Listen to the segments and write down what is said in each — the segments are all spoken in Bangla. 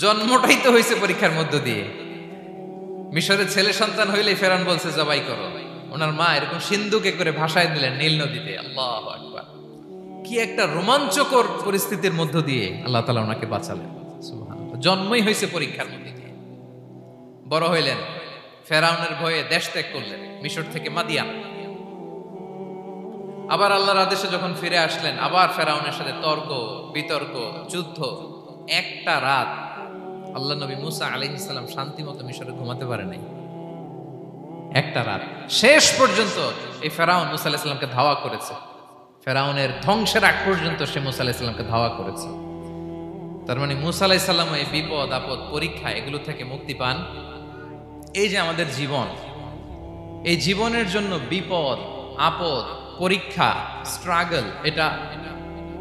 জন্মটাই তো হয়েছে পরীক্ষার মধ্য দিয়ে। মিশরের ছেলে সন্তান হইলে ফেরাউন বলছে জবাই করো, ওনার মা এরকম সিন্ধুকে করে ভাসায় দিলেন নীল নদীতে। আল্লাহু আকবার, কি একটা রোমাঞ্চকর পরিস্থিতির মধ্য দিয়ে আল্লাহ তাআলা ওনাকে বাঁচালেন। সুবহানাল্লাহ, জন্মই হয়েছে পরীক্ষার মধ্যে দিয়ে। বড় হইলেন, ফেরাউনের ভয়ে দেশ ত্যাগ করলেন, মিশর থেকে মাদিয়ান। আবার আল্লাহর আদেশে যখন ফিরে আসলেন, আবার ফেরাউনের সাথে তর্ক বিতর্ক, যুদ্ধ। একটা রাত আল্লাহ নবী মুসা আলাইহিস সালাম শান্তি মতো মিশরে ঘুমাতে পারে নাই। একটা রাত শেষ পর্যন্ত এই ফেরাউন মুসা আলাইহিস সালামকে ধাওয়া করেছে। ফেরাউনের ধ্বংসের আগ পর্যন্ত সে মুসা আলাইহিস সালামকে ধাওয়া করেছে। তার মানে মুসা আলাইহিস সালাম এই বিপদ আপদ পরীক্ষা এগুলো থেকে মুক্তি পান। এই যে আমাদের জীবন, এই জীবনের জন্য বিপদ আপদ পরীক্ষা স্ট্রাগল এটা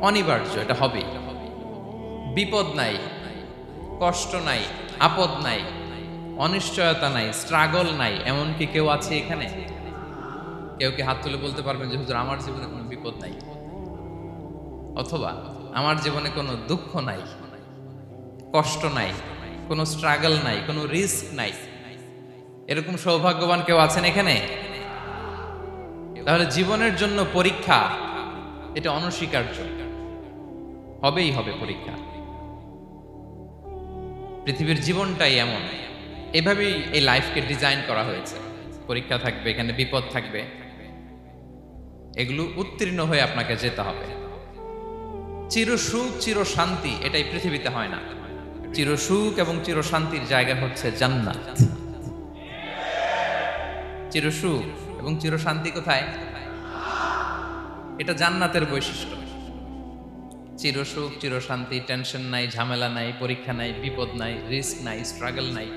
অনিবার্য, এটা হবেই। বিপদ নাই, কষ্ট নাই, আপদ নাই, অনিশ্চয়তা নাই, স্ট্রাগল নাই, এমন কি কেউ আছে এখানে? কেউ কি হাত তুলে বলতে পারবেন যে হুজুর আমার জীবনে কোনো বিপদ নাই, অথবা আমার জীবনে কোনো দুঃখ নাই, কষ্ট নাই, কোনো স্ট্রাগল নাই, কোনো রিস্ক নাই? এরকম সৌভাগ্যবান কেউ আছেন এখানে? তাহলে জীবনের জন্য পরীক্ষা এটা অনস্বীকার্য, হবেই হবে পরীক্ষা। পৃথিবীর জীবনটাই এমন, এভাবেই এই লাইফকে ডিজাইন করা হয়েছে। পরীক্ষা থাকবে, এখানে বিপদ থাকবে, এগুলো উত্তীর্ণ হয়ে আপনাকে যেতে হবে। চির সুখ চির শান্তি এটাই পৃথিবীতে হয় না। চির সুখ এবং চির শান্তির জায়গা হচ্ছে জান্নাত। চির সুখ এবং চির শান্তি কোথায়? এটা জান্নাতের বৈশিষ্ট্য। চির সুখ চির শান্তি, টেনশন নাই, ঝামেলা নাই, পরীক্ষা নাই, বিপদ নাই, রিস্ক নাই, স্ট্রাগল নাই।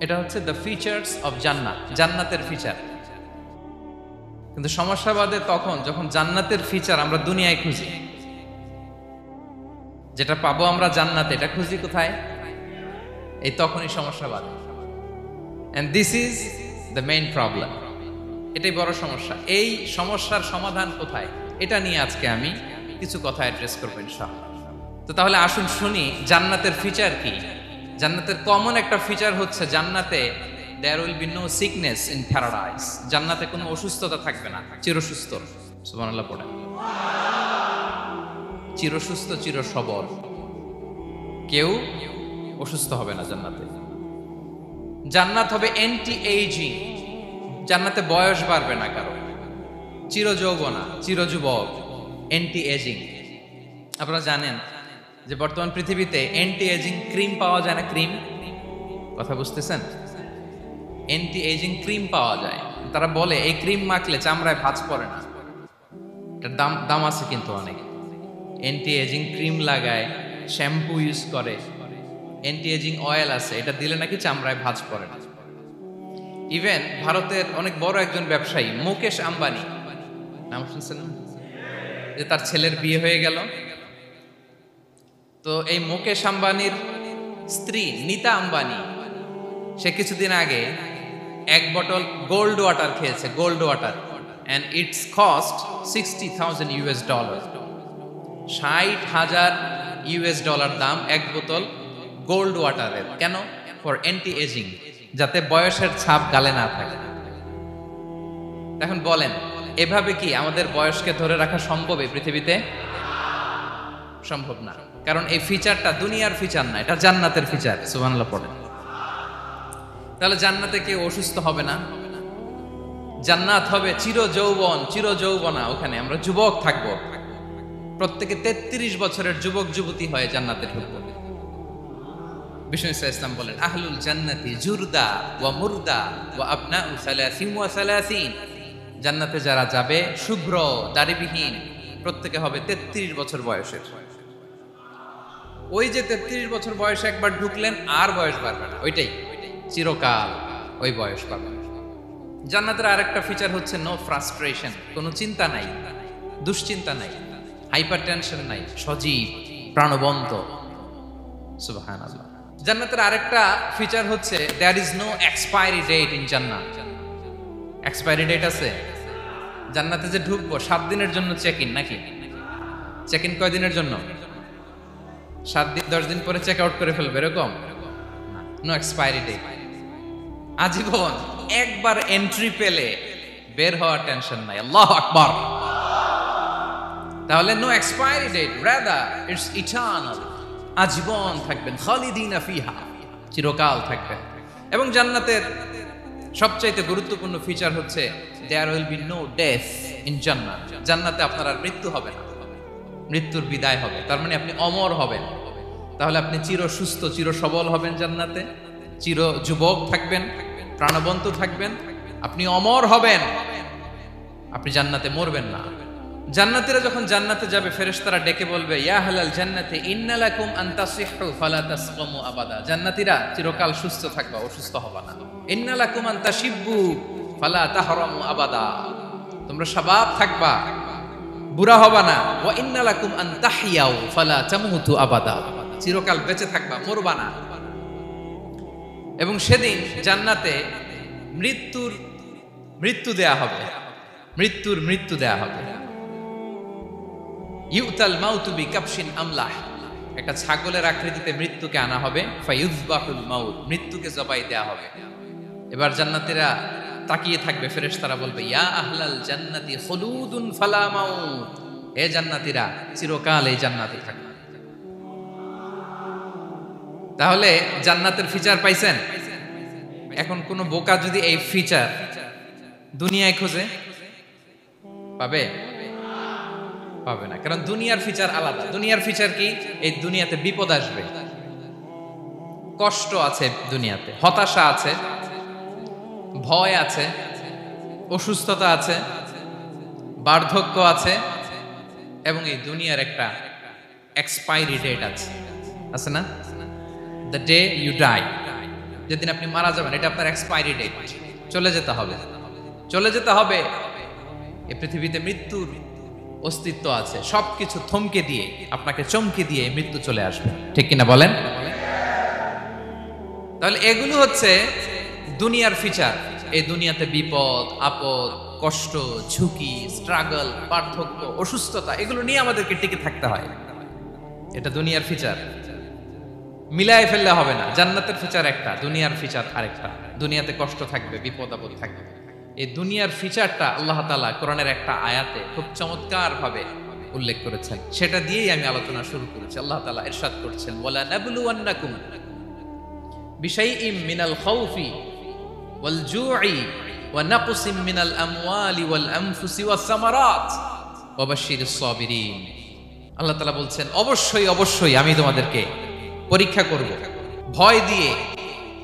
এটা হচ্ছে দ্য ফিচার্স অফ জান্নাত, জান্নাতের ফিচার। কিন্তু সমস্যা বাদে তখন যখন জান্নাতের ফিচার আমরা দুনিয়ায় খুঁজি। যেটা পাবো আমরা জান্নাতে, এটা খুঁজি কোথায়? এই তখনই সমস্যা বাদে। And this is the main problem. এটাই বড় সমস্যা। এই সমস্যার সমাধান কোথায়, এটা নিয়ে আজকে আমি কিছু কথা অ্যাড্রেস করবো ইনশাআল্লাহ। তো তাহলে আসুন শুনি জান্নাতের ফিচার কি। জান্নাতের কমন একটা ফিচার হচ্ছে জান্নাতে there will be no sickness in paradise। জান্নাতে কোনো অসুস্থতা থাকবে না, চিরসুস্থ। সুবহানাল্লাহ পড়েন। চিরসুস্থ চির সবল, কেউ অসুস্থ হবে না জান্নাতে। জান্নাত হবে অ্যান্টি এইজিং, জান্নাতে বয়স বাড়বে না কারো। চির যৌবনা, চির যুবক, অ্যান্টি এজিং। আপনারা জানেন যে বর্তমান পৃথিবীতে অ্যান্টি এজিং ক্রিম পাওয়া যায় না? ক্রিম, কথা বুঝতেছেন? অ্যান্টি এজিং ক্রিম পাওয়া যায়। তারা বলে এই ক্রিম মাখলে চামড়ায় ভাঁজ পড়ে না। এটার দাম আছে কিন্তু অনেক। অ্যান্টি এজিং ক্রিম লাগায়, শ্যাম্পু ইউজ করে, অ্যান্টি এজিং অয়েল আছে, এটা দিলে নাকি চামড়ায় ভাঁজ পড়ে না। ইভেন ভারতের অনেক বড় একজন ব্যবসায়ী মুকেশ আম্বানি, নাম শুনছেন না? যে তার ছেলের বিয়ে হয়ে গেল। তো এই মুকেশ আম্বানির স্ত্রী নীতা আম্বানি, সে কিছুদিন আগে এক বোতল গোল্ড ওয়াটার খেয়েছে, gold water, and it's cost $60,000। $60,000 দাম এক বোতল গোল্ড ওয়াটারের। কেন? ফর অ্যান্টি এজিং, যাতে বয়সের ছাপ গালে না থাকে। এখন বলেন, এভাবে কি আমাদের বয়সকে ধরে রাখা সম্ভব এই পৃথিবীতে? সম্ভব না, কারণ এই ফিচারটা দুনিয়ার ফিচার না, এটা জান্নাতের ফিচার। সুবহানাল্লাহ পড়েন। তাহলে জান্নাতে কেউ অসুস্থ হবে না। জান্নাত হবে চির যৌবন চির যৌবনা, ওখানে আমরা যুবক থাকবো। প্রত্যেকে 33 বছরের যুবক যুবতী হয়ে জান্নাতে ঢুকবো। বিষ্ণু ইসলাম বলেন, আহলুল জান্নাতি জুরদা ওয়া মুরদা ওয়া আবনাউ সালাসিন ওয়া সালাসিন। জান্নাতে যারা যাবে শুভ্র দাড়িবিহীন, প্রত্যেকে হবে 33 বছর বয়সের। ওই যে 33 বছর বয়সে একবার ঢুকলেন, আর বয়স বাড়বে না, ওইটাই চিরকাল ওই বয়স পাবে। জান্নাতের আরেকটা ফিচার হচ্ছে নো ফ্রাস্ট্রেশন, কোনো চিন্তা নাই, দুশ্চিন্তা নাই, হাইপার টেনশন নাই, সজীব প্রাণবন্ত। সুবহানাল্লাহ। জান্নাতের আরেকটা ফিচার হচ্ছে there is no expiry date in জান্নাত। এক্সপায়ারি ডেট আছে? জান্নাতে যে ঢুকবো 7 দিনের জন্য চেক ইন, নাকি চেক ইন কয় দিনের জন্য? 7 দিন 10 দিন পরে চেক আউট করে ফেলবে এরকম, নো এক্সপায়ারি ডেট, আজীবন। একবার এন্ট্রি পেলে বের হওয়ার টেনশন নাই। আল্লাহু আকবার। তাহলে no expiry date, rather it's eternal, আজীবন থাকবেন, খালিদিনা ফিহা, চিরকাল থাকবেন। এবং জান্নাতের সবচাইতে গুরুত্বপূর্ণ ফিচার হচ্ছে there will be no death in জান্নাত। জান্নাতে আপনার আর মৃত্যু হবে না, মৃত্যুর বিদায় হবে। তার মানে আপনি অমর হবেন। তাহলে আপনি চির সুস্থ, চির সবল হবেন জান্নাতে, চির যুবক থাকবেন, প্রাণবন্ত থাকবেন, আপনি অমর হবেন, আপনি জান্নাতে মরবেন না। জান্নাতীরা যখন জান্নাতে যাবে, ফেরেশতারা ডেকে বলবে, ইয়া আহলাল জান্নাতি ইন্না লাকুম আন তাসিহু ফালা তাসকামু আবাদা। জান্নাতীরা চিরকাল সুস্থ থাকবা, অসুস্থ হবা না। ইন্না লাকুম আন তাশিব্বু ফালা তাহরামু আবাদা, তোমরা শাবাব থাকবা, বুড়া হবা না। ওয়া ইন্না লাকুম আন তাহইয়াউ ফালা তামুতু আবাদা, চিরকাল বেঁচে থাকবা, মরবা না। এবং সেদিন জান্নাতে মৃত্যু দেয়া হবে, মৃত্যু দেয়া হবে। ইউতাল মাউতু বিকাবশিন আমলাহ, একটা ছাগলের আকৃতিতে মৃত্যুকে আনা হবে। ফায়ুযবাহুল মাউত, মৃত্যুকে জবাই দেয়া হবে। এবার জান্নাতীরা তাকিয়ে থাকবে, ফেরেশতারা বলবে, ইয়া আহলাল জান্নাতি খুলুদুন ফালা মাউত, হে জান্নাতীরা চিরকাল এই জান্নাতে থাকবে। তাহলে জান্নাতের ফিচার পাইছেন। এখন কোন বোকা যদি এই ফিচার দুনিয়ায় খোঁজে, পাবে? পাবে না, কারণ দুনিয়ার ফিচার আলাদা। দুনিয়ার ফিচার কি? এই দুনিয়াতে বিপদ আসবে, কষ্ট আছে দুনিয়াতে, হতাশা আছে, ভয় আছে, অসুস্থতা আছে, বার্ধক্য আছে, এবং এই দুনিয়ার একটা এক্সপায়ারি ডেট আছে না? দ্য ডে ইউ ডাই, যেদিন আপনি মারা যাবেন, এটা আপনার এক্সপায়ারি ডেট, চলে যেতে হবে, চলে যেতে হবে। এই পৃথিবীতে মৃত্যুর অস্তিত্ব আছে, সবকিছু থমকে দিয়ে, আপনাকে চমকে দিয়ে মৃত্যু চলে আসবে, ঠিক কিনা বলেন? তাহলে এগুলো হচ্ছে দুনিয়ার ফিচার। এই দুনিয়াতে বিপদ আপদ, কষ্ট, ঝুঁকি, স্ট্রাগল, পার্থক্য, অসুস্থতা, এগুলো নিয়ে আমাদেরকে টিকে থাকতে হয়। এটা দুনিয়ার ফিচার, মিলায় ফেললে হবে না। জান্নাতের ফিচার একটা, দুনিয়ার ফিচার আরেকটা। দুনিয়াতে কষ্ট থাকবে, বিপদ আপদ থাকবে। এই দুনিয়ার ফিচারটা আল্লাহ তাআলা কোরআনের একটা আয়াতে খুব চমৎকার ভাবে উল্লেখ করেছেন। সেটা দিয়েই আমি আলোচনা শুরু করেছি। আল্লাহ তাআলা ইরশাদ করছেন, ওয়ালা নাবলুওয়ান্নাকুম বিশাইইম মিনাল খাউফি ওয়াল জুই ওয়া নাকসিম মিনাল আমওয়ালি ওয়াল আনফুসি ওয়াস সামারাত ওয়া বাশশিরিস সাবিরিন। আল্লাহ তাআলা বলছেন, অবশ্যই অবশ্যই আমি তোমাদেরকে পরীক্ষা করব, ভয় দিয়ে,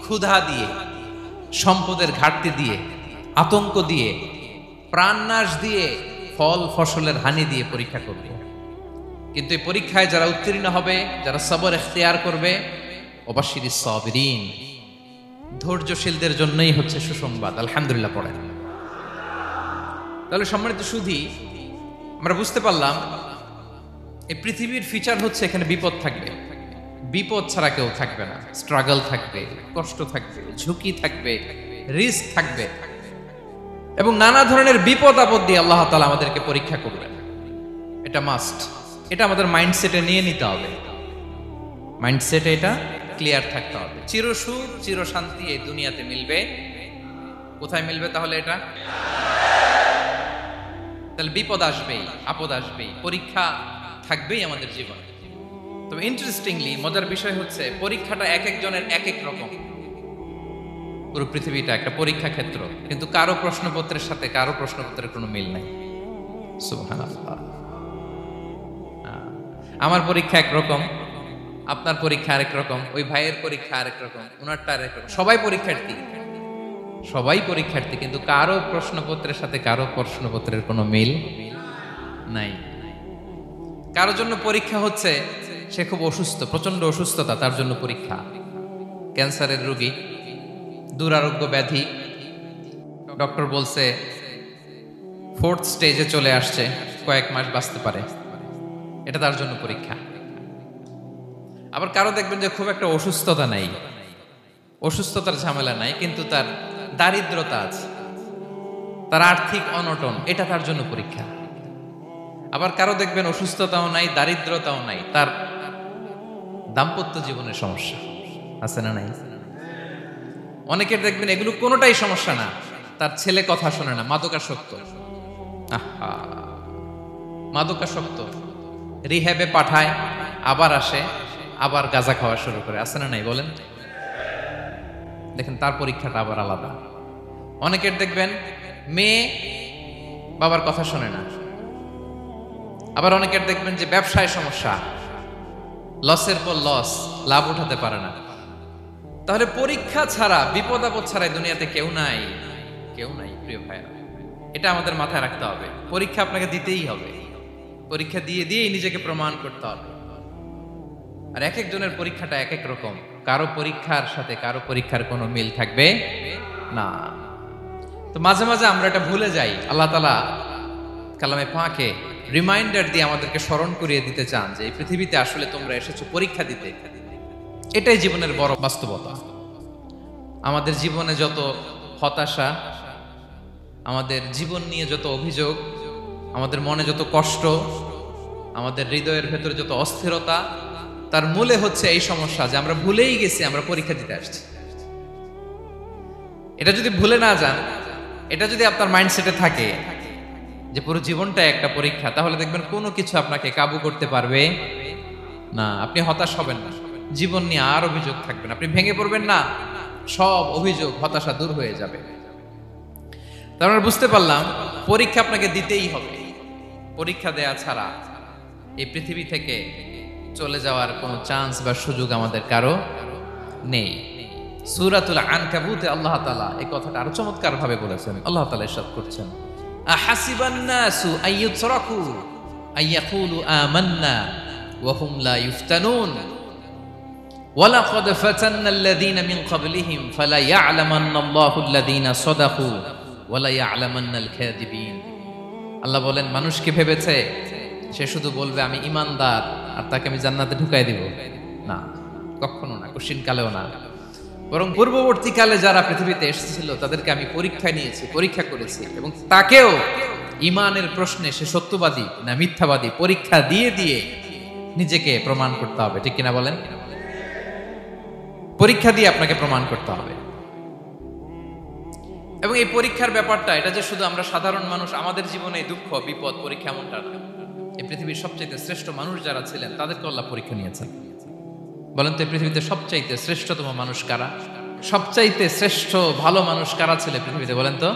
ক্ষুধা দিয়ে, সম্পদের ঘাটতি দিয়ে, আতঙ্ক দিয়ে, প্রাণনাশ দিয়ে, ফল ফসলের হানি দিয়ে পরীক্ষা করবে। কিন্তু এই পরীক্ষায় যারা উত্তীর্ণ হবে, যারা সবর ইখতিয়ার করবে, ওয়াবাশশিরিস সাবিরিন, ধৈর্যশীলদের জন্যই হচ্ছে সুসংবাদ। আলহামদুলিল্লাহ পড়েন। তাহলে সম্মানিত সুধী, আমরা বুঝতে পারলাম এই পৃথিবীর ফিচার হচ্ছে এখানে বিপদ থাকবে, বিপদ ছাড়া কেউ থাকবে না। স্ট্রাগল থাকবে, কষ্ট থাকবে, ঝুঁকি থাকবে, রিস্ক থাকবে, এবং নানা ধরনের বিপদ আপদ দিয়ে আল্লাহ তাআলা আমাদেরকে পরীক্ষা করবেন। এটা মাস্ট, এটা আমাদের মাইন্ডসেটে নিয়ে নিতে হবে। মাইন্ডসেটে এটা ক্লিয়ার থাকতে হবে। চিরসুখ চির শান্তি এই দুনিয়াতে মিলবে। কোথায় মিলবে তাহলে এটা? তাহলে বিপদ আসবেই, আপদ আসবেই, পরীক্ষা থাকবেই আমাদের জীবনে। তবে ইন্টারেস্টিংলি মজার বিষয় হচ্ছে, পরীক্ষাটা এক একজনের এক এক রকম। পুরো পৃথিবীটা একটা পরীক্ষা ক্ষেত্র, কিন্তু কারো প্রশ্নপত্রের সাথে কারো প্রশ্নপত্রের কোনো মিল নাই। সুবহানাল্লাহ। আমার পরীক্ষা একরকম, আপনার পরীক্ষা আরেক রকম, ওই ভাইয়ের পরীক্ষা আরেক রকম, ওনারটা আরেক রকম। সবাই পরীক্ষার্থী, সবাই পরীক্ষার্থী, কিন্তু কারো প্রশ্নপত্রের সাথে কারো প্রশ্নপত্রের কোনো মিল নাই। কারো জন্য পরীক্ষা হচ্ছে সে খুব অসুস্থ, প্রচন্ড অসুস্থতা, তার জন্য পরীক্ষা। ক্যান্সারের রোগী, দুরারোগ্য ব্যাধি, ডক্টর বলছে 4th স্টেজে চলে আসছে, কয়েক মাস বাঁচতে পারে, এটা তার জন্য পরীক্ষা। আবার কারো দেখবেন যে খুব একটা অসুস্থতা নাই, অসুস্থতার ঝামেলা নাই, কিন্তু তার দারিদ্রতা আছে, তার আর্থিক অনটন, এটা তার জন্য পরীক্ষা। আবার কারো দেখবেন অসুস্থতাও নাই, দারিদ্রতাও নাই, তার দাম্পত্য জীবনের সমস্যা আছে না নাই? অনেকের দেখবেন এগুলো কোনোটাই সমস্যা না, তার ছেলে কথা শোনে না, মাদকাসক্ত। আহা, মাদকাসক্ত, রিহ্যাবে পাঠায়, আবার আসে, আবার গাঁজা খাওয়া শুরু করে। আছে না নাই বলেন? দেখেন তার পরীক্ষাটা আবার আলাদা। অনেকের দেখবেন মেয়ে বাবার কথা শোনে না। আবার অনেকের দেখবেন যে ব্যবসায় সমস্যা, লসের পর লস, লাভ উঠাতে পারে না। তাহলে পরীক্ষা ছাড়া, বিপদ আপদ ছাড়া দুনিয়াতে কেউ নাই, কেউ নাই প্রিয় ভাইরা। এটা আমাদের মাথায় রাখতে হবে। পরীক্ষা আপনাকে দিতেই হবে, পরীক্ষা দিয়ে দিয়েই নিজেকে প্রমাণ করতে হবে। আর এক একজনের পরীক্ষাটা এক এক রকম, কারো পরীক্ষার সাথে কারো পরীক্ষার কোনো মিল থাকবে না। তো মাঝে মাঝে আমরা এটা ভুলে যাই। আল্লাহ তাআলা কালামে পাকে রিমাইন্ডার দিয়ে আমাদেরকে স্মরণ করিয়ে দিতে চান যে এই পৃথিবীতে আসলে তোমরা এসেছো পরীক্ষা দিতে। এটাই জীবনের বড় বাস্তবতা। আমাদের জীবনে যত হতাশা, আমাদের জীবন নিয়ে যত অভিযোগ, আমাদের মনে যত কষ্ট, আমাদের হৃদয়ের ভেতরে যত অস্থিরতা, তার মূলে হচ্ছে এই সমস্যা যে আমরা ভুলেই গেছি আমরা পরীক্ষা দিতে আসছি। এটা যদি ভুলে না যান, এটা যদি আপনার মাইন্ডসেটে থাকে যে পুরো জীবনটা একটা পরীক্ষা, তাহলে দেখবেন কোনো কিছু আপনাকে কাবু করতে পারবে না। আপনি হতাশ হবেন না, জীবন নিয়ে আর অভিযোগ থাকবে না, আপনি ভেঙে পড়বেন না, সব অভিযোগ হতাশা দূর হয়ে যাবে। তার মানে বুঝতে পারলাম পরীক্ষা আপনাকে দিতেই হবে। পরীক্ষা দেয়া ছাড়া এই পৃথিবী থেকে চলে যাওয়ার কোনো চান্স বা সুযোগ আমাদের কারো নেই। সূরাতুল আনকাবুতে আল্লাহ তাআলা এই কথাটা আরো চমৎকার ভাবে বলেছেন। আল্লাহ তাআলা ইরশাদ করছেন, আহাসিবান নাসু আইয়ুতরাকু আইয়াকুলু আমান্না ওয়া হুম লা ইফতানুন ওয়ালাকাদ ফাতান্নাল্লাযীনা মিন ক্বাবলিহিম ফালা ইয়া'লামান্নাল্লাহু আল্লাযীনা সাদাকু ওয়ালা ইয়া'লামান্নাল কাযিবিন। আল্লাহ বলেন, মানুষ কি ভেবেছে সে শুধু বলবে আমি ঈমানদার আর তাকে আমি জান্নাতে ঢুকাই দিব? না, কখনো না, কোশ্চিনকালেও না। বরং পূর্ববর্তীকালে যারা পৃথিবীতে এসেছিল তাদেরকে আমি পরীক্ষা নিয়েছি, পরীক্ষা করেছি, এবং তাকেও ঈমানের প্রশ্নে সে সত্যবাদী না মিথ্যাবাদী পরীক্ষা দিয়ে দিয়ে নিজেকে প্রমাণ করতে হবে। ঠিক কিনা বলেন? পরীক্ষা দিয়ে আপনাকে প্রমাণ করতে হবে। এবং এই পরীক্ষার ব্যাপারটা, এটা যে শুধু আমরা সাধারণ মানুষ আমাদের জীবনে দুঃখ বিপদ পরীক্ষা এমনটা না। এই পৃথিবীর সবচাইতে শ্রেষ্ঠ মানুষ যারা ছিলেন তাদেরকে আল্লাহ পরীক্ষা নিয়েছেন। বলেন তো এই পৃথিবীতে সবচাইতে শ্রেষ্ঠতম মানুষ কারা? সবচাইতে শ্রেষ্ঠ ভালো মানুষ কারা ছিল পৃথিবীতে? বলেন তো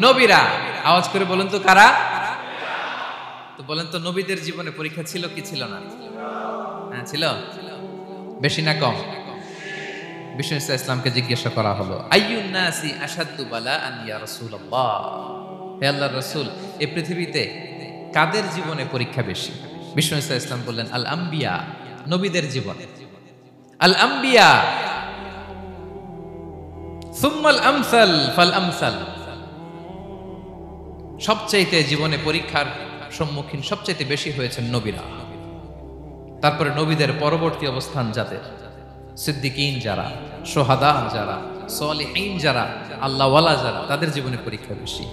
নবীরা। আওয়াজ করে বলেন তো কারা? তো বলেন তো নবীদের জীবনে পরীক্ষা ছিল কি ছিল না? হ্যাঁ ছিল। বেশি না কম? বিষ্ণু ইসলামকে জিজ্ঞাসা করা হলো, আইয়ুন নাসি আশাদ্দু বালাআন ইয়া রাসূলুল্লাহ, হে আল্লাহর রাসূল এই পৃথিবীতে কাদের জীবনে পরীক্ষা বেশি? বিষ্ণু ইসলাম বললেন, আল আম্বিয়া, নবীদের জীবনে। আল আম্বিয়া সুম্মাল আমসাল ফাল আমসাল, সবচাইতে জীবনে পরীক্ষার সম্মুখীন সবচাইতে বেশি হয়েছেন নবীরা। তারপরে নবীদের পরবর্তী অবস্থান যাদের, সিদ্দিকিন যারা, সোহাদা যারা, সালিহিন যারা, আল্লাহওয়ালা যারা, তাদের জীবনে পরীক্ষা বেশি।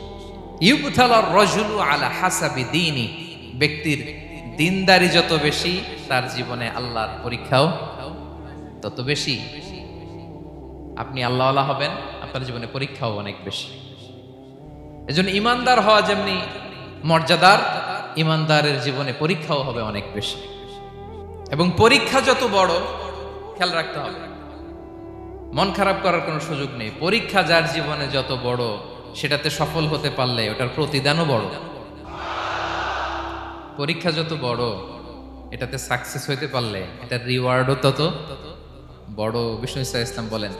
ইউবতালার রাজুলু আলা হাসাবি দীনি, ব্যক্তির দিনদারি যত বেশি তার জীবনে আল্লাহর পরীক্ষাও তত বেশি। আপনি আল্লাহওয়ালা হবেন, আপনার জীবনে পরীক্ষাও অনেক বেশি। এজন্য ইমানদার হওয়া যেমনি মর্যাদার, ইমানদারের জীবনে পরীক্ষাও হবে অনেক বেশি। এবং পরীক্ষা যত বড়, খেয়াল রাখতে হবে, মন খারাপ করার কোনো সুযোগ নেই। পরীক্ষা যার জীবনে যত বড়, সেটাতে সফল হতে পারলে ওটার প্রতিদানও বড়। পরীক্ষা যত বড়, এটাতে সাকসেস হইতে পারলে এটার রিওয়ার্ডও তত বড়। বিষ্ণু ইসলাম বলেন,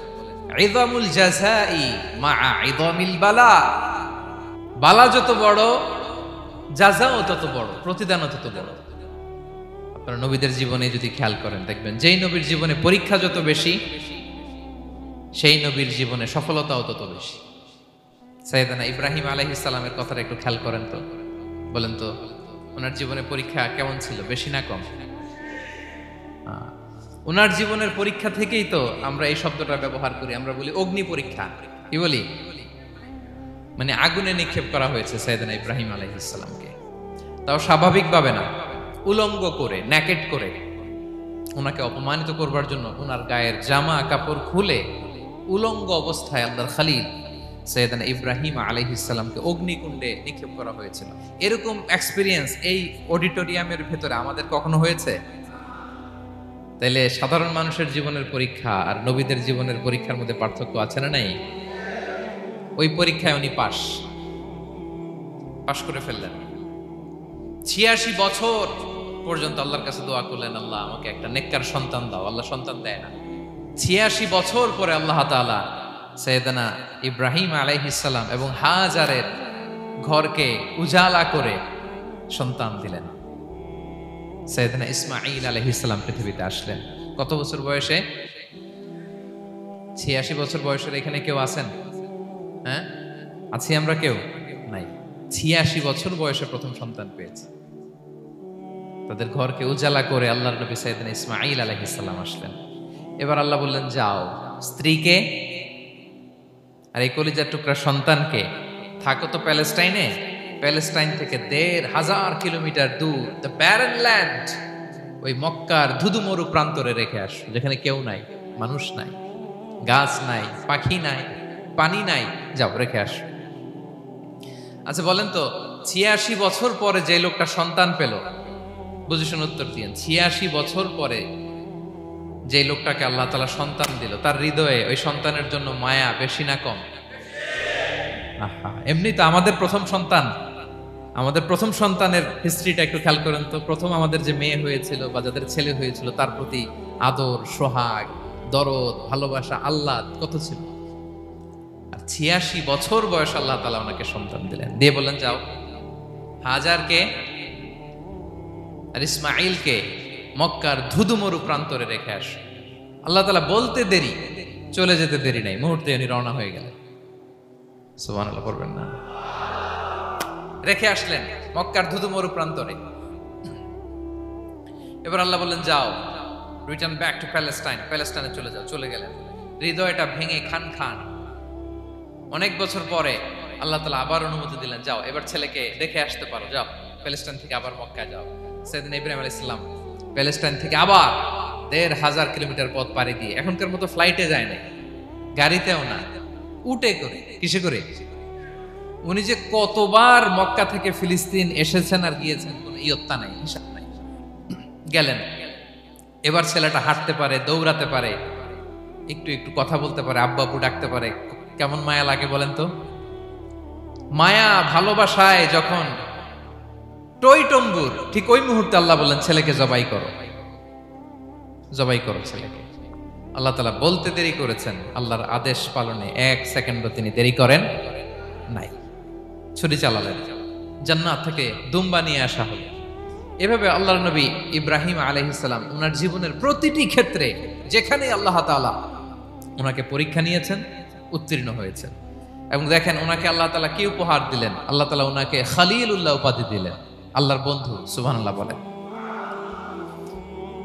ইযামুল জাযাই মাআ ইযামিল বালা, বালা যত বড় জাযাও তত বড়, প্রতিদানও তত বড়। আপনারা নবীদের জীবনে যদি খেয়াল করেন দেখবেন, যেই নবীর জীবনে পরীক্ষা যত বেশি সেই নবীর জীবনে সফলতাও তত বেশি। সাইয়েদনা ইব্রাহিম আলাইহিস সালামের কথাটা একটু খেয়াল করেন তো, বলেন তো ওনার জীবনে পরীক্ষা কেমন ছিল? বেশি না কম? ওনার জীবনের পরীক্ষা থেকেই তো আমরা এই শব্দটা ব্যবহার করি, আমরা বলি অগ্নি পরীক্ষা। কি বলি? মানে আগুনে নিক্ষেপ করা হয়েছে সাইয়েদনা ইব্রাহিম আলাইহিস সালামকে, তাও স্বাভাবিকভাবে না, উলঙ্গ করে, ন্যাকেট করে ওনাকে অপমানিত করবার জন্য ওনার গায়ের জামা কাপড় খুলে উলঙ্গ অবস্থায় আল্লাহর খলিল সৈয়দনা ইব্রাহিম আলাইহিস সালামকে অগ্নিকুণ্ডে নিক্ষেপ করা হয়েছিল। এরকম এক্সপিরিয়েন্স এই অডিটোরিয়ামের ভেতরে আমাদের কখনো হয়েছে? তাইলে সাধারণ মানুষের জীবনের পরীক্ষা আর নবীদের জীবনের পরীক্ষার মধ্যে পার্থক্য আছে না নাই? ওই পরীক্ষায় উনি পাশ করে ফেললেন। 86 বছর পর্যন্ত আল্লাহর কাছে দোয়া করলেন, আল্লাহ আমাকে একটা নেককার সন্তান দাও। আল্লাহ সন্তান দেয় না। 86 বছর পরে আল্লাহ তাআলা সৈয়দনা ইব্রাহিম আলাইহিস সালাম এবং হাজারের ঘরকে উজালা করে সন্তান দিলেন। সৈয়দনা ইসমাঈল আলাইহিস সালাম পৃথিবীতে আসলেন কত বছর বয়সে? 86 বছর বয়সের এখানে কেউ আছেন? হ্যাঁ, আছি আমরা? কেউ নাই। 86 বছর বয়সে প্রথম সন্তান পেয়েছে। তাদের ঘরকে উজালা করে আল্লাহর নবী সৈয়দনা ইসমাঈল আলাইহিস সালাম আসলেন। এবার আল্লাহ বললেন, যাও স্ত্রীকে আর এই কলিজার টুকরা সন্তানকে থাকো তো প্যালেস্টাইনে, প্যালেস্টাইন থেকে ১,৫০০ কিলোমিটার দূর দ্য ব্যারেন ল্যান্ড, ওই মক্কার ধুধুমরু প্রান্তরে রেখে আসো, যেখানে কেউ নাই, মানুষ নাই, গাছ নাই, পাখি নাই, পানি নাই, যাও রেখে আসো। আচ্ছা বলেন তো, ৮৬ বছর পরে যে লোকটা সন্তান পেল, বুঝে শুনে উত্তর দিয়েন, ৮৬ বছর পরে যে লোকটাকে আল্লাহ তাআলা সন্তান দিল, তার হৃদয়ে ওই সন্তানের জন্য মায়া বেশি না কম? এমনি তো আমাদের প্রথম সন্তানের হিস্ট্রিটা একটু খেয়াল করেন তো। প্রথম আমাদের যে মেয়ে হয়েছিল বা যাদের ছেলে হয়েছিল, তার প্রতি আদর, সোহাগ, দরদ, ভালোবাসা, আহ্লাদ কত ছিল। আর ৮৬ বছর বয়স আল্লাহ তাআলা ওনাকে সন্তান দিলেন, দিয়ে বললেন যাও হাজারকে আর ইসমাঈলকে মক্কার ধুধুমরু প্রান্তরে রেখে আসো। আল্লাহ তাআলা বলতে দেরি, চলে যেতে দেরি নাই, মুহূর্তে উনি রওনা হয়ে গেলেন। সুবহানাল্লাহ পড়বেন না? রেখে আসলেন মক্কার ধুধুমরু প্রান্তরে। এবার আল্লাহ বললেন, যাও রিটার্ন ব্যাক টু প্যালেস্টাইন, প্যালেস্টাইনে চলে যাও। চলে গেলেন। হৃদয়টা ভেঙে খান খান। অনেক বছর পরে আল্লাহ তাআলা আবার অনুমতি দিলেন, যাও এবার ছেলেকে দেখে আসতে পারো, যাও প্যালেস্টাইন থেকে আবার মক্কায় যাও। সাইয়েদনা ইব্রাহিম আলাইহিস সালাম প্যালেস্টাইন থেকে আবার ১,৫০০ কিলোমিটার পথ পাড়ি দিয়ে, এখনকার মতো ফ্লাইটে যায় না, গাড়িতেও না, উটে করে। কিসে করে? উনি যে কতবার মক্কা থেকে ফিলিস্তিন এসেছেন আর গিয়েছেন, কোনো ইয়ত্তা নাই, হিসাব নাই। গেলেন। এবার ছেলেটা হাঁটতে পারে, দৌড়াতে পারে, একটু একটু কথা বলতে পারে, আব্বু আব্বু ডাকতে পারে। কেমন মায়া লাগে বলেন তো? মায়া ভালোবাসায় যখন টইটম্বুর, ঠিক ওই মুহূর্তে আল্লাহ বললেন, ছেলেকে জবাই করো, জবাই করো ছেলেকে। আল্লাহ তাআলা বলতে দেরি করেছেন, আল্লাহর আদেশ পালনে ১ সেকেন্ডও তিনি দেরি করেন নাই। ছুরি চালালেন, জান্নাত থেকে দুম্বা নিয়ে আসা হলো। এভাবে আল্লাহর নবী ইব্রাহিম আলাইহিস সালাম ওনার জীবনের প্রতিটি ক্ষেত্রে যেখানে আল্লাহ তাআলা ওনাকে পরীক্ষা নিয়েছেন, উত্তীর্ণ হয়েছেন। এবং দেখেন ওনাকে আল্লাহ তাআলা কি উপহার দিলেন। আল্লাহ তাআলা ওনাকে খলিলুল্লাহ উপাধি দিলেন, আল্লাহর বন্ধু। সুবহানাল্লাহ বলেন।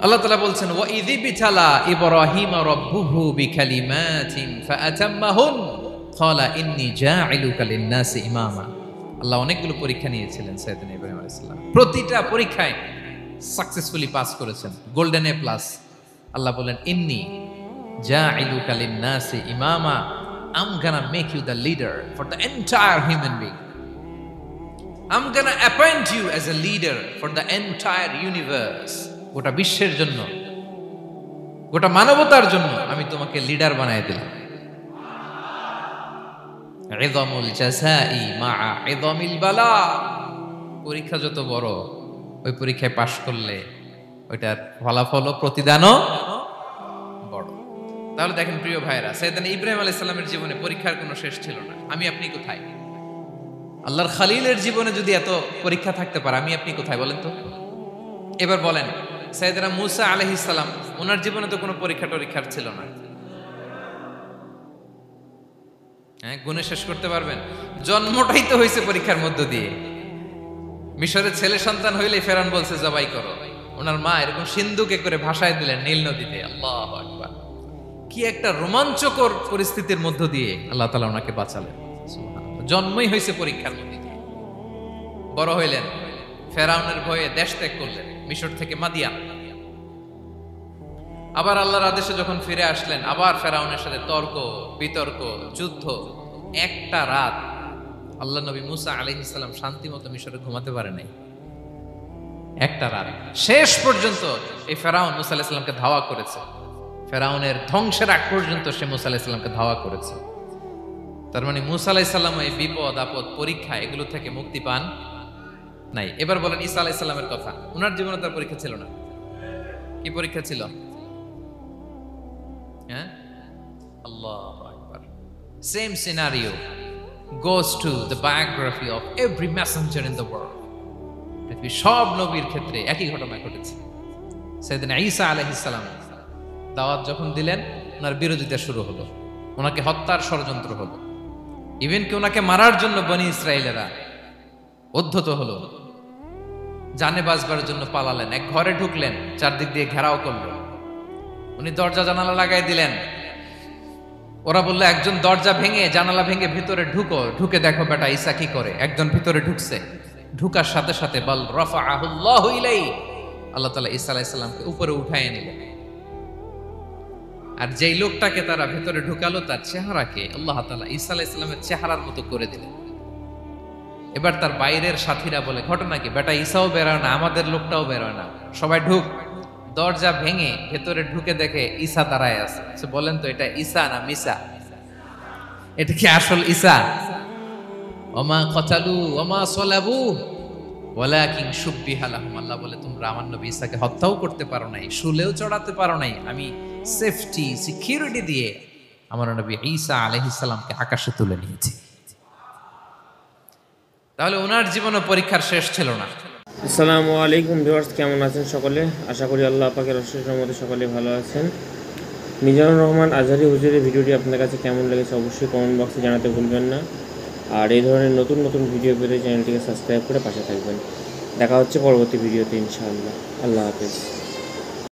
আল্লাহ তাআলা বলছেন, ওয়া ইযি বিতালা ইব্রাহিম রাব্বুহু বিকালিমাতিন ফাআতাম্মাহুন ক্বালা ইন্নী জাঈলুকা লিন-নাসি ইমামা। আল্লাহ অনেকগুলো পরীক্ষা নিয়েছিলেন সাইয়েদনা ইব্রাহিম আলাইহিস সালাম, প্রতিটা পরীক্ষায় সাকসেসফুলি পাস করেছেন, গোল্ডেন এ প্লাস। আল্লাহ বলেন, ইন্নী জাঈলুকা লিন-নাসি ইমামা, I'm gonna make you the leader for the entire human being. I'm gonna appoint you as a leader for the entire universe. গোটা বিশ্বের জন্য, গোটা মানবতার জন্য আমি তোমাকে লিডার বানায় দিলাম। ইযামুল জাযাই মা'a ইযামিল বালা। পরীক্ষা যত বড়, ওই পরীক্ষায় পাশ করলে ওইটার ফলাফল ও প্রতিদানও বড়। তাহলে দেখেন প্রিয় ভাইরা, সাইয়েদনা ইব্রাহিম আলাইহিস সালামের জীবনে পরীক্ষার কোনো শেষ ছিল না। আমি আপনি কোথায়? আল্লাহর খলিলের জীবনে যদি এত পরীক্ষা থাকতে পারে, আমি আপনি কোথায় বলেন তো? এবার বলেন, সাইয়েদনা মূসা আলাইহিস সালাম, ওনার জীবনে তো কোনো পরীক্ষার ছিল না। হ্যাঁ, গুণে শেষ করতে পারবেন? জন্মটাই তো হয়েছে পরীক্ষার মধ্য দিয়ে। মিশরের ছেলে সন্তান হইলে ফেরাউন বলছে জবাই করো, ওনার মা এরকম সিন্ধুকে করে ভাসায় দিলেন নীল নদীতে। আল্লাহু আকবার! কি একটা রোমাঞ্চকর পরিস্থিতির মধ্য দিয়ে আল্লাহ তাআলা ওনাকে বাঁচালেন। সুবহানাল্লাহ। জন্মই হয়েছে পরীক্ষার মধ্যে দিয়ে। বড় হইলেন, ফেরাউনের ভয়ে দেশ ত্যাগ করলেন, মিশর থেকে মাদিয়ান। আবার আল্লাহর আদেশে যখন ফিরে আসলেন, আবার ফেরাউনের সাথে তর্ক বিতর্ক, যুদ্ধ। একটা রাত আল্লাহ নবী মুসা আলাইহিস সালাম শান্তি মতো মিশরে ঘুমাতে পারে নাই। একটা রাত শেষ পর্যন্ত এই ফেরাউন মুসা আলাইহিস সালামকে ধাওয়া করেছে। ফেরাউনের ধ্বংসের আগ পর্যন্ত সে মুসা আলাইহিস সালামকে ধাওয়া করেছে। তার মানে মুসা আলাইহিস সালাম এই বিপদ আপদ পরীক্ষা এগুলো থেকে মুক্তি পান নাই। এবার বলেন ঈসা আলাইহিস সালামের কথা। ওনার জীবনে তার পরীক্ষা ছিল না? কি পরীক্ষা ছিল? হ্যাঁ, আল্লাহু আকবার। Same scenario goes to the biography of every messenger in the world. পৃথিবীর সব নবীর ক্ষেত্রে একই ঘটনা ঘটেছে। সাইয়েদনা ঈসা আলাইহিস সালাম দাওয়াত যখন দিলেন, ওনার বিরোধিতা শুরু হলো, ওনাকে হত্যার ষড়যন্ত্র হলো, ইভেন কি ওনাকে মারার জন্য বনি ইসরায়েলেরা উদ্ধত হলো, জানে বাঁচবার জন্য পালালেন। এক ঘরে ঢুকলেন, চারদিক দিয়ে ঘেরাও করলো, উনি দরজা জানালা লাগাই দিলেন। ওরা বললো একজন দরজা ভেঙে জানালা ভেঙে ভিতরে ঢুকো, ঢুকে দেখো বেটা ঈসা কি করে। একজন ভিতরে ঢুকছে, ঢুকার সাথে সাথে বল রাফাআহুল্লাহু ইলাইহি, আল্লাহ তাআলা ঈসা আলাইহিস সালামকে উপরে উঠায় নিলেন। আর যেই লোকটাকে তারা ভেতরে ঢুকালো তার চেহারাকে আল্লাহ তাআলা ঈসা আলাইহিস সালামের চেহারার মতো করে দিলেন। এবার তার বাইরের সাথীরা বলে ঘটনা কি, বেটা ঈসাও বেরোয় না, আমাদের লোকটাও বেরোয় না, সবাই ঢুক। দরজা ভেঙে ভেতরে ঢুকে দেখে ঈসা দাঁড়ায় আছে। সে বলেন তো এটা ঈসা না মিসা? এটা কি আসল ঈসা? ওমা কতালু ওমা সলাবু ওয়ালাকিন শুব্বিহা লাহুম। আল্লাহ বলে তোমরা আমার নবী ঈসাকে হত্যাও করতে পারো নাই, শুলেও চড়াতে পারো নাই, আমি সেফটি সিকিউরিটি দিয়ে আমার নবী ঈসা আলাইহিস সালামকে আকাশে তুলে নিয়েছি। তাহলে ওনার জীবনে পরীক্ষার শেষ ছিল না। আসসালামু আলাইকুম ভিউয়ার্স, কেমন আছেন সকলে? আশা করি আল্লাহ পাকের অশেষ রহমতে সকলে ভালো আছেন। মিজানুর রহমান আজহারী হুজুরের ভিডিওটি আপনার কাছে কেমন লেগেছে অবশ্যই কমেন্ট বক্সে জানাতে ভুলবেন না। আর এই ধরনের নতুন নতুন ভিডিও পেতে চ্যানেলটিকে সাবস্ক্রাইব করে পাশে থাকবেন। দেখা হচ্ছে পরবর্তী ভিডিওতে ইনশাআল্লাহ। আল্লাহ হাফেজ।